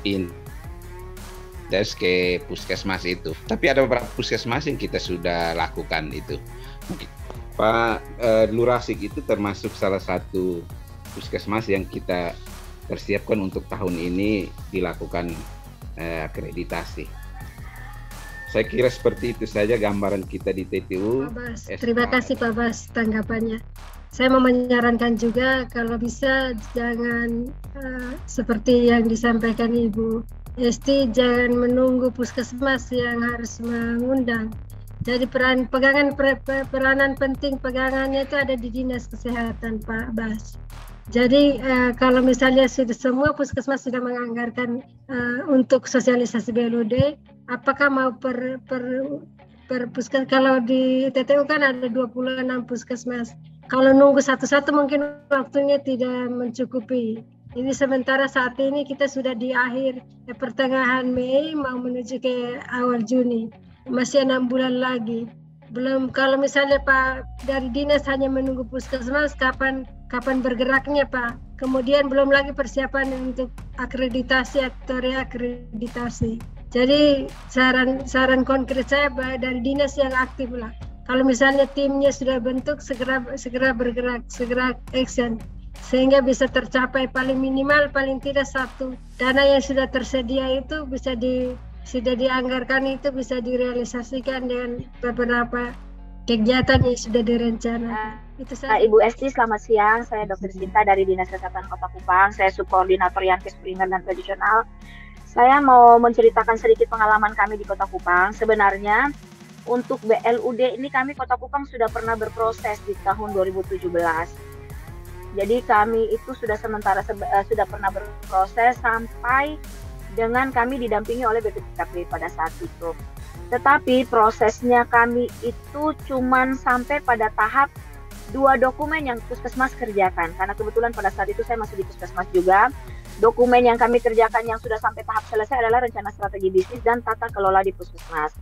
intens ke puskesmas itu. Tapi ada beberapa puskesmas yang kita sudah lakukan itu. Pak Lurasik itu termasuk salah satu puskesmas yang kita persiapkan untuk tahun ini dilakukan akreditasi. Saya kira seperti itu saja gambaran kita di TTU. Pak Bas, terima kasih Pak Bas tanggapannya. Saya mau menyarankan juga kalau bisa jangan seperti yang disampaikan Ibu Esti, jangan menunggu puskesmas yang harus mengundang. Jadi peranan penting pegangannya itu ada di Dinas Kesehatan Pak Bas. Jadi kalau misalnya sudah semua puskesmas sudah menganggarkan untuk sosialisasi BLUD, apakah mau per puskesmas? Kalau di TTU kan ada 26 puskesmas. Kalau nunggu satu-satu mungkin waktunya tidak mencukupi. Ini sementara saat ini kita sudah di akhir pertengahan Mei mau menuju ke awal Juni. Masih 6 bulan lagi. Belum, kalau misalnya Pak dari dinas hanya menunggu puskesmas kapan bergeraknya Pak. Kemudian belum lagi persiapan untuk akreditasi atau reakreditasi. Jadi saran konkret saya dari dinas yang aktif lah. Kalau misalnya timnya sudah bentuk segera bergerak, segera action sehingga bisa tercapai paling minimal paling tidak satu dana yang sudah tersedia itu sudah dianggarkan itu bisa direalisasikan dengan beberapa kegiatan yang sudah direncanakan. Itu saja. Ibu Esti, selamat siang. Saya Dr. Sinta dari Dinas Kesehatan Kota Kupang. Saya subkoordinator Yankes Primer dan Tradisional. Saya mau menceritakan sedikit pengalaman kami di Kota Kupang. Sebenarnya untuk BLUD ini kami Kota Kupang sudah pernah berproses di tahun 2017. Jadi kami itu sudah pernah berproses sampai dengan kami didampingi oleh BPKP pada saat itu. Tetapi prosesnya kami itu cuman sampai pada tahap 2 dokumen yang puskesmas kerjakan. Karena kebetulan pada saat itu saya masih di puskesmas juga. Dokumen yang kami kerjakan yang sudah sampai tahap selesai adalah rencana strategi bisnis dan tata kelola di puskesmas.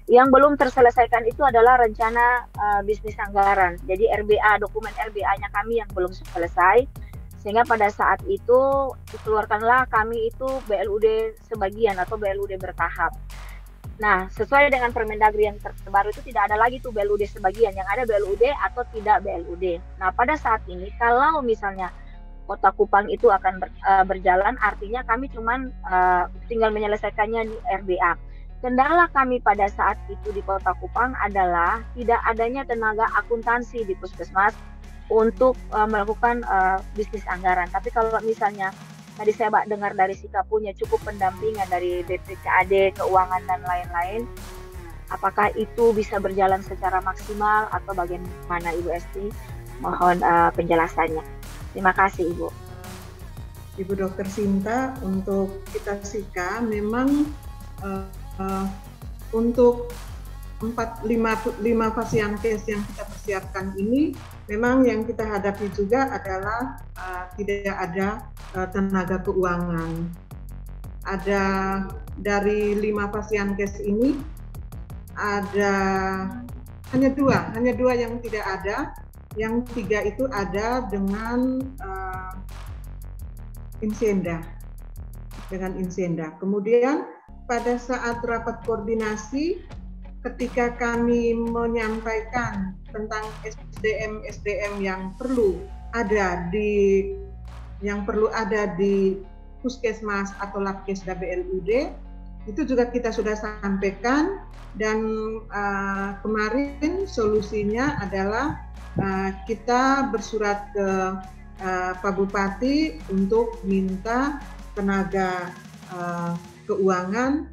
Yang belum terselesaikan itu adalah rencana bisnis anggaran. Jadi RBA, dokumen RBA-nya kami yang belum selesai. Sehingga pada saat itu dikeluarkanlah kami itu BLUD sebagian atau BLUD bertahap. Nah, sesuai dengan Permendagri yang terbaru itu tidak ada lagi tuh BLUD sebagian, yang ada BLUD atau tidak BLUD. Nah, pada saat ini kalau misalnya Kota Kupang itu akan berjalan, artinya kami cuman tinggal menyelesaikannya di RBA. Kendala kami pada saat itu di Kota Kupang adalah tidak adanya tenaga akuntansi di puskesmas untuk melakukan bisnis anggaran. Tapi kalau misalnya tadi saya dengar dari Sika punya cukup pendampingan dari BPKAD, keuangan dan lain-lain, apakah itu bisa berjalan secara maksimal atau bagaimana Ibu Esti? Mohon penjelasannya. Terima kasih Ibu. Ibu Dr. Sinta, untuk kita Sika memang untuk 5 pasien case yang kita persiapkan ini memang yang kita hadapi juga adalah tidak ada tenaga keuangan. Ada dari 5 pasien case ini ada hanya dua yang tidak ada, yang 3 itu ada dengan Insenda. Kemudian pada saat rapat koordinasi, ketika kami menyampaikan tentang SDM yang perlu ada di puskesmas atau labkesda BLUD, Itu juga kita sudah sampaikan, dan kemarin solusinya adalah kita bersurat ke Pak Bupati untuk minta tenaga keuangan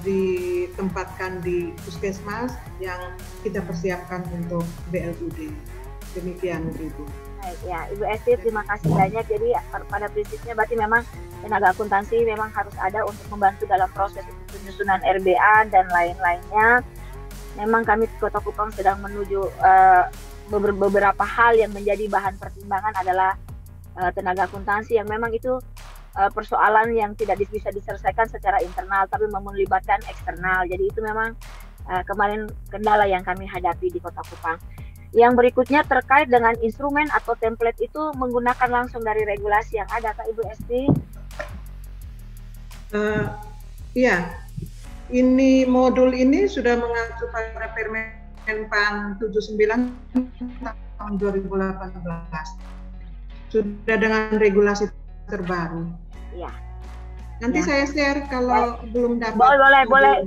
ditempatkan di puskesmas yang kita persiapkan untuk BLUD. Demikian Ibu. Baik ya, Ibu Esti, terima kasih banyak. Jadi pada prinsipnya berarti memang tenaga akuntansi memang harus ada untuk membantu dalam proses penyusunan RBA dan lain-lainnya. Memang kami di Kota Kupang sedang menuju beberapa hal yang menjadi bahan pertimbangan adalah tenaga akuntansi yang memang itu persoalan yang tidak bisa diselesaikan secara internal tapi melibatkan eksternal. Jadi itu memang kemarin kendala yang kami hadapi di Kota Kupang. Yang berikutnya terkait dengan instrumen atau template itu menggunakan langsung dari regulasi yang ada, Kak Ibu Esti? Iya, ini modul ini sudah mengacu pada Permen PAN 79 tahun 2018. Sudah dengan regulasi terbaru. Iya. Nanti saya share kalau belum dapat. Boleh.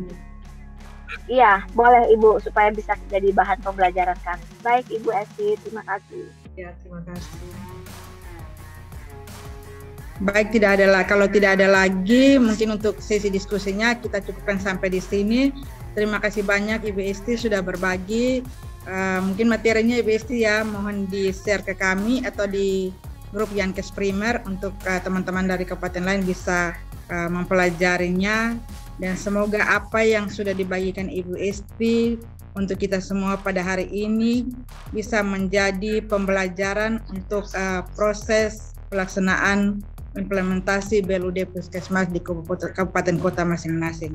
Iya, boleh Ibu, supaya bisa jadi bahan pembelajaran kami. Baik Ibu Esti, terima kasih. Ya, terima kasih. Baik, kalau tidak ada lagi, mungkin untuk sesi diskusinya kita cukupkan sampai di sini. Terima kasih banyak Ibu Esti sudah berbagi. Mungkin materinya Ibu Esti ya, mohon di-share ke kami atau di grup Yankes Primer untuk teman-teman dari kabupaten lain bisa mempelajarinya. Dan semoga apa yang sudah dibagikan Ibu Esti untuk kita semua pada hari ini bisa menjadi pembelajaran untuk proses pelaksanaan implementasi BLUD Puskesmas di kabupaten kota masing-masing.